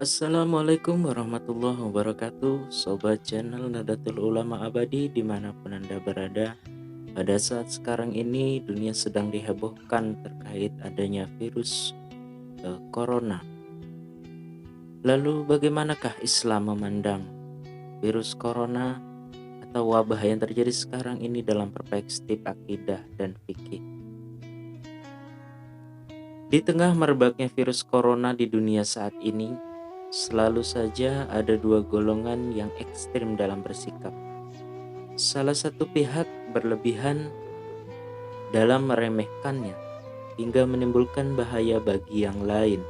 Assalamualaikum warahmatullahi wabarakatuh, Sobat channel Nadatul Ulama Abadi dimanapun Anda berada. Pada saat sekarang ini dunia sedang dihebohkan terkait adanya virus Corona. Lalu bagaimanakah Islam memandang virus Corona atau wabah yang terjadi sekarang ini dalam perspektif akidah dan fikih? Di tengah merebaknya virus corona di dunia saat ini, selalu saja ada dua golongan yang ekstrim dalam bersikap. Salah satu pihak berlebihan dalam meremehkannya hingga menimbulkan bahaya bagi yang lain.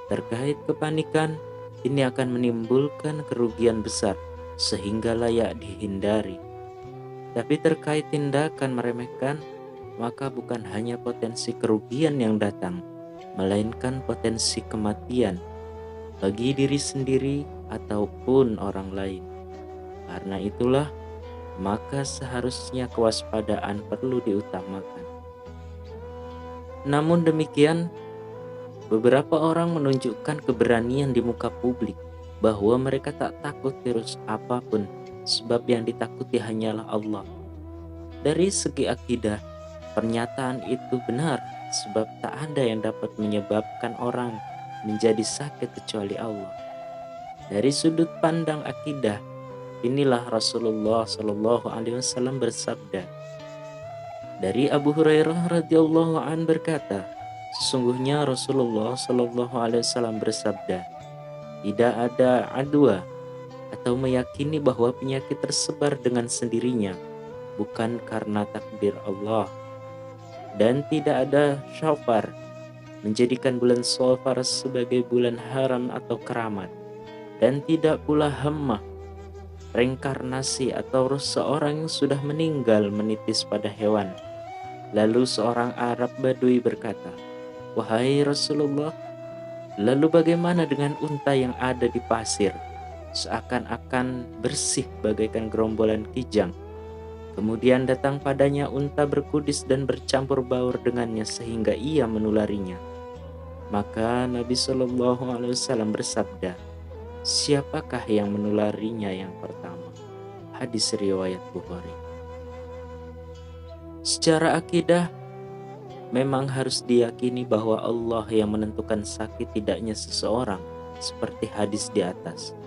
Terkait kepanikan, ini akan menimbulkan kerugian besar sehingga layak dihindari. Tapi terkait tindakan meremehkan, maka bukan hanya potensi kerugian yang datang, melainkan potensi kematian bagi diri sendiri ataupun orang lain. Karena itulah, maka seharusnya kewaspadaan perlu diutamakan. Namun demikian, beberapa orang menunjukkan keberanian di muka publik bahwa mereka tak takut virus apapun, sebab yang ditakuti hanyalah Allah. Dari segi akidah, pernyataan itu benar, sebab tak ada yang dapat menyebabkan orang menjadi sakit kecuali Allah. Dari sudut pandang akidah, inilah Rasulullah Shallallahu Alaihi Wasallam bersabda. Dari Abu Hurairah radhiyallahu an berkata, sesungguhnya Rasulullah Shallallahu Alaihi Wasallam bersabda, tidak ada adwa atau meyakini bahwa penyakit tersebar dengan sendirinya, bukan karena takdir Allah. Dan tidak ada syafar, menjadikan bulan Safar sebagai bulan haram atau keramat. Dan tidak pula hammah, reinkarnasi atau roh seorang yang sudah meninggal menitis pada hewan. Lalu seorang Arab Badui berkata, wahai Rasulullah, lalu bagaimana dengan unta yang ada di pasir, seakan-akan bersih bagaikan gerombolan kijang? Kemudian datang padanya unta berkudis dan bercampur baur dengannya sehingga ia menularinya. Maka Nabi Shallallahu Alaihi Wasallam bersabda, siapakah yang menularinya yang pertama? Hadis riwayat Bukhari. Secara akidah, memang harus diyakini bahwa Allah yang menentukan sakit tidaknya seseorang, seperti hadis di atas.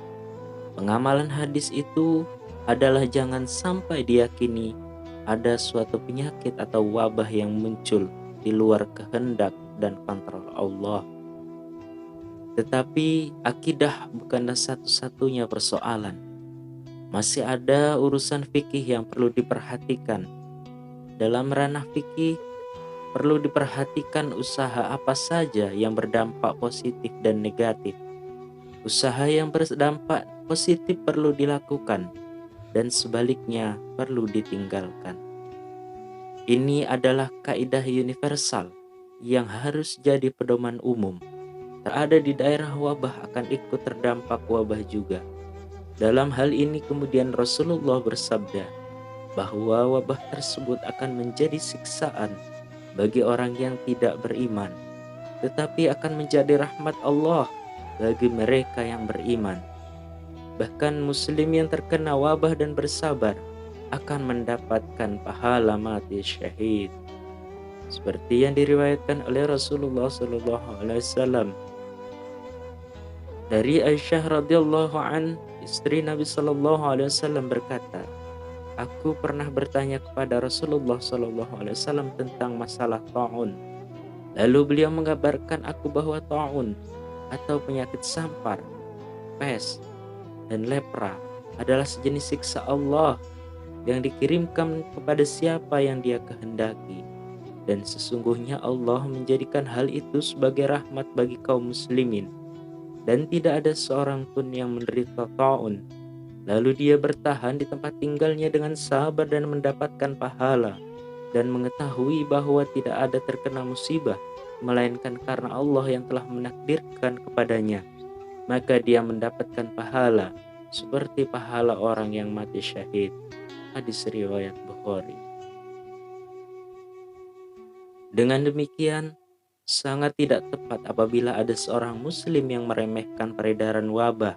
Pengamalan hadis itu adalah jangan sampai diyakini ada suatu penyakit atau wabah yang muncul di luar kehendak dan kontrol Allah. Tetapi akidah bukanlah satu-satunya persoalan. Masih ada urusan fikih yang perlu diperhatikan. Dalam ranah fikih, perlu diperhatikan usaha apa saja yang berdampak positif dan negatif. Usaha yang berdampak positif perlu dilakukan, dan sebaliknya perlu ditinggalkan. Ini adalah kaidah universal yang harus jadi pedoman umum. Tak ada di daerah wabah akan ikut terdampak wabah juga. Dalam hal ini kemudian Rasulullah bersabda bahwa wabah tersebut akan menjadi siksaan bagi orang yang tidak beriman, tetapi akan menjadi rahmat Allah bagi mereka yang beriman. Bahkan muslim yang terkena wabah dan bersabar akan mendapatkan pahala mati syahid, seperti yang diriwayatkan oleh Rasulullah SAW. Dari Aisyah radhiyallahu an, istri Nabi SAW berkata, aku pernah bertanya kepada Rasulullah SAW tentang masalah ta'un. Lalu beliau mengabarkan aku bahwa ta'un atau penyakit sampar, pes, dan lepra adalah sejenis siksa Allah yang dikirimkan kepada siapa yang Dia kehendaki. Dan sesungguhnya Allah menjadikan hal itu sebagai rahmat bagi kaum muslimin. Dan tidak ada seorang pun yang menderita ta'un, lalu dia bertahan di tempat tinggalnya dengan sabar dan mendapatkan pahala, dan mengetahui bahwa tidak ada terkena musibah, melainkan karena Allah yang telah menakdirkan kepadanya, maka dia mendapatkan pahala seperti pahala orang yang mati syahid. Hadis riwayat Bukhari. Dengan demikian, Sangat tidak tepat apabila ada seorang muslim yang meremehkan peredaran wabah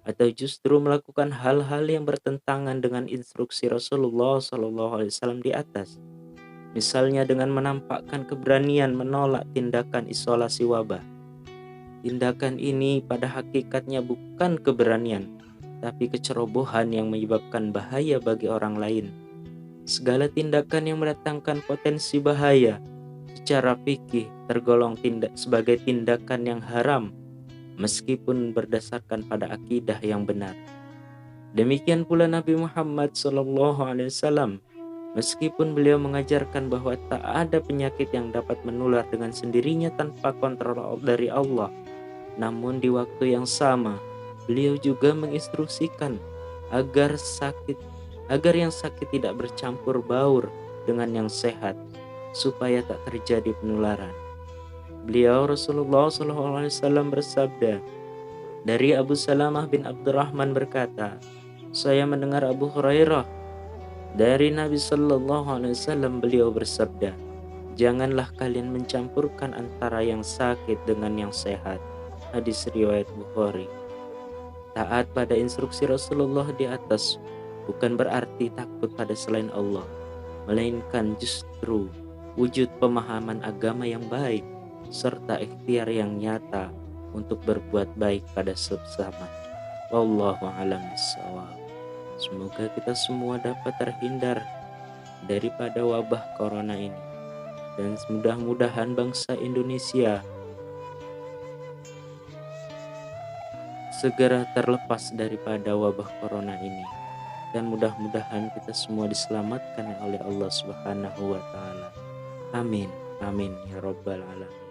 atau justru melakukan hal-hal yang bertentangan dengan instruksi Rasulullah SAW di atas. Misalnya dengan menampakkan keberanian menolak tindakan isolasi wabah. Tindakan ini pada hakikatnya bukan keberanian, tapi kecerobohan yang menyebabkan bahaya bagi orang lain. Segala tindakan yang mendatangkan potensi bahaya secara fikih tergolong sebagai tindakan yang haram, meskipun berdasarkan pada akidah yang benar. Demikian pula Nabi Muhammad SAW, meskipun beliau mengajarkan bahwa tak ada penyakit yang dapat menular dengan sendirinya tanpa kontrol dari Allah, namun di waktu yang sama beliau juga menginstruksikan agar yang sakit tidak bercampur baur dengan yang sehat, supaya tak terjadi penularan. Beliau Rasulullah SAW bersabda, dari Abu Salamah bin Abdurrahman berkata, saya mendengar Abu Hurairah dari Nabi SAW, beliau bersabda, janganlah kalian mencampurkan antara yang sakit dengan yang sehat. Hadis riwayat Bukhari. Taat pada instruksi Rasulullah di atas bukan berarti takut pada selain Allah, melainkan justru wujud pemahaman agama yang baik serta ikhtiar yang nyata untuk berbuat baik pada sesama. Wallahu a'lam bishawab. Semoga kita semua dapat terhindar daripada wabah corona ini, dan mudah-mudahan bangsa Indonesia segera terlepas daripada wabah corona ini, dan mudah-mudahan kita semua diselamatkan oleh Allah Subhanahu wa taala. Amin. Amin ya rabbal alamin.